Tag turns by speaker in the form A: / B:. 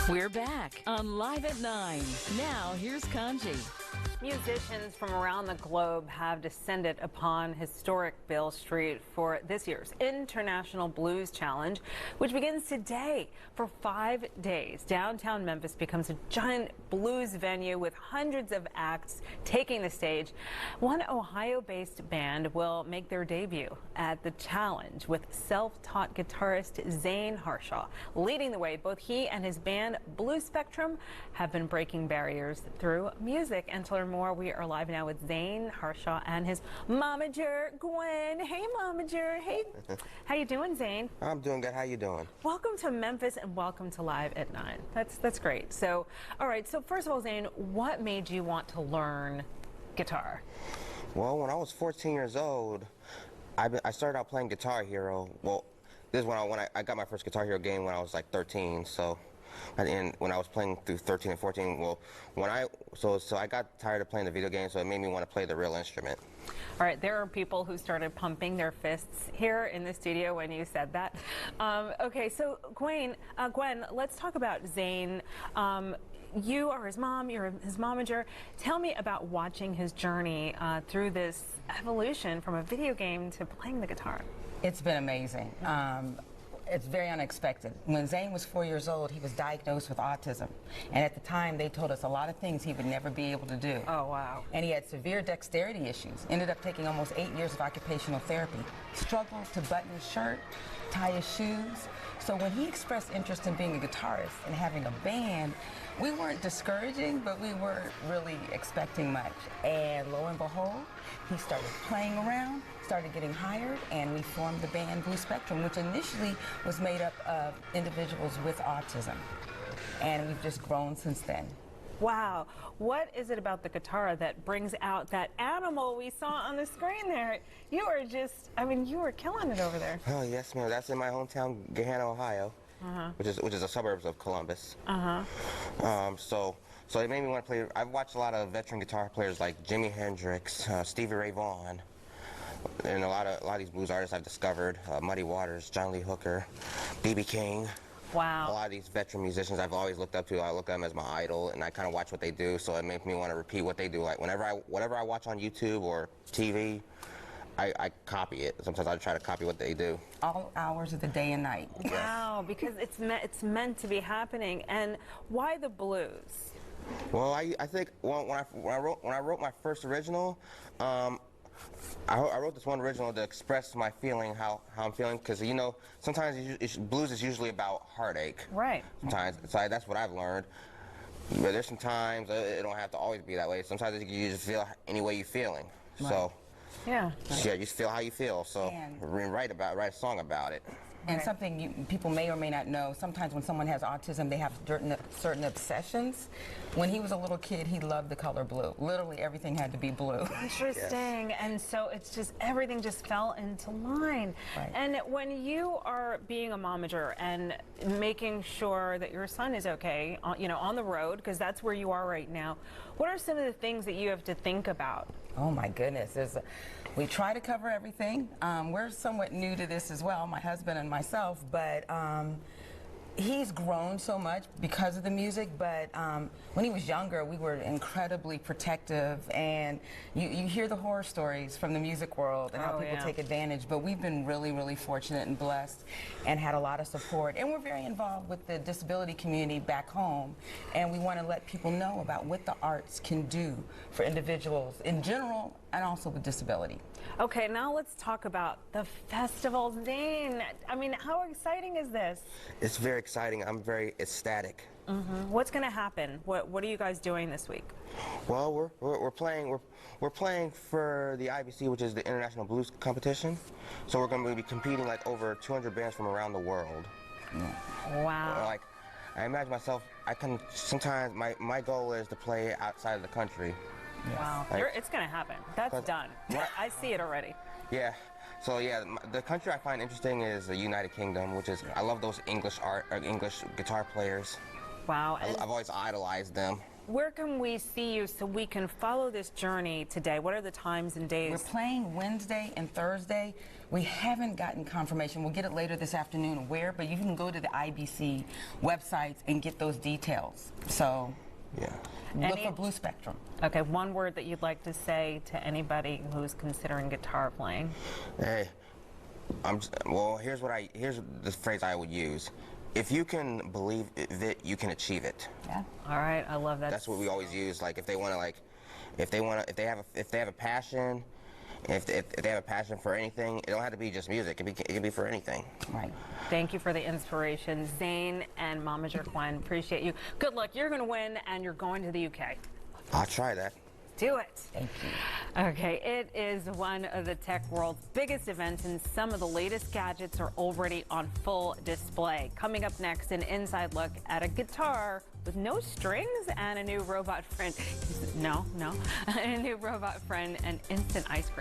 A: We're back on Live at 9. Now, here's Kanji.
B: Musicians from around the globe have descended upon historic Beale Street for this year's International Blues Challenge, which begins today. For 5 days, downtown Memphis becomes a giant blues venue with hundreds of acts taking the stage. One Ohio-based band will make their debut at the challenge with self-taught guitarist Zane Harshaw leading the way. Both he and his band Blue Spectrum have been breaking barriers through music. And to learn more, we are live now with Zane Harshaw and his momager Gwen. Hey, momager. Hey, how you doing, Zane?
C: I'm doing good. How you doing?
B: Welcome to Memphis and welcome to Live at 9. That's great. So, all right. So first of all, Zane, what made you want to learn guitar?
C: Well, when I was 14 years old, I started out playing Guitar Hero. Well, this is when I got my first Guitar Hero game when I was like 13. So. And when I was playing through 13 and 14, well, so I got tired of playing the video game, so it made me want to play the real instrument.
B: All right, there are people who started pumping their fists here in the studio when you said that. Okay, so Gwen, let's talk about Zane. You are his mom, you're his momager. Tell me about watching his journey through this evolution from a video game to playing the guitar.
D: It's been amazing. It's very unexpected. When Zane was 4 years old, he was diagnosed with autism. And at the time, they told us a lot of things he would never be able to do.
B: Oh, wow.
D: And he had severe dexterity issues. Ended up taking almost 8 years of occupational therapy. Struggled to button his shirt, tie his shoes. So when he expressed interest in being a guitarist and having a band, we weren't discouraging, but we weren't really expecting much. And lo and behold, he started playing around, started getting hired, and we formed the band Blue Spectrum, which initially was made up of individuals with autism. And we've just grown since then.
B: Wow. What is it about the guitar that brings out that animal we saw on the screen there? You are just, I mean, you were killing it over there.
C: Oh, yes, ma'am. That's in my hometown, Gahanna, Ohio, which is a suburbs of Columbus. So it made me want to play. I've watched a lot of veteran guitar players like Jimi Hendrix, Stevie Ray Vaughan, and a lot of these blues artists I've discovered, Muddy Waters, John Lee Hooker, B.B. King.
B: Wow.
C: A lot of these veteran musicians I've always looked up to. I look at them as my idol, and I kind of watch what they do, so it makes me want to repeat what they do. Like whatever I watch on YouTube or TV, I copy it. Sometimes I try to copy what they do.
D: All hours of the day and night.
B: Wow, because it's meant to be happening. And why the blues?
C: Well, I think when I wrote my first original, I wrote this one original to express my feeling, how I'm feeling, because you know sometimes blues is usually about heartache.
B: Right.
C: Sometimes that's what I've learned. But there's some times it don't have to always be that way. Sometimes you just feel any way you're feeling. Right. So
B: yeah,
C: you just feel how you feel. So write a song about it.
D: And something people may or may not know, sometimes when someone has autism, they have certain obsessions. When he was a little kid, he loved the color blue. Literally everything had to be blue.
B: Interesting. Yes. And so it's just, everything just fell into line.
D: Right.
B: And when you are being a momager and making sure that your son is okay, you know, on the road, because that's where you are right now, what are some of the things that you have to think about?
D: Oh my goodness, we try to cover everything. We're somewhat new to this as well, my husband and myself, but he's grown so much because of the music, but when he was younger, we were incredibly protective, and you hear the horror stories from the music world and how people take advantage, but we've been really, really fortunate and blessed and had a lot of support, and we're very involved with the disability community back home, and we want to let people know about what the arts can do for individuals in general and also with disability.
B: Okay, now let's talk about the festival, Zane. I mean, how exciting is this?
C: It's very exciting. I'm very ecstatic.
B: What's going to happen? What are you guys doing this week?
C: Well, we're playing for the IBC, which is the International Blues Competition. So we're going to be competing like over 200 bands from around the world.
B: Wow.
C: Like, I imagine myself, sometimes my goal is to play outside of the country.
B: Wow. It's going to happen. That's done. I see it already.
C: Yeah. So yeah, the country I find interesting is the United Kingdom, which is, I love those English guitar players.
B: Wow.
C: I've always idolized them.
B: where can we see you so we can follow this journey today? What are the times and days?
D: We're playing Wednesday and Thursday. We haven't gotten confirmation. We'll get it later this afternoon where, but you can go to the IBC websites and get those details. So
C: Yeah.
D: look for Blue Spectrum.
B: Okay, one word that you'd like to say to anybody who's considering guitar playing.
C: Hey, here's the phrase I would use. If you can believe it, you can achieve it.
D: Yeah.
B: All right, I love that.
C: That's what we always use. Like if they have a passion, if they have a passion for anything, it don't have to be just music. It can be for anything.
D: Right.
B: Thank you for the inspiration, Zane and Mama Jaquan. Appreciate you. Good luck. You're going to win, and you're going to the UK.
C: I'll try that.
B: Do it.
D: Thank you.
B: Okay, it is one of the tech world's biggest events, and some of the latest gadgets are already on full display. Coming up next, an inside look at a guitar with no strings and a new robot friend. A new robot friend and instant ice cream.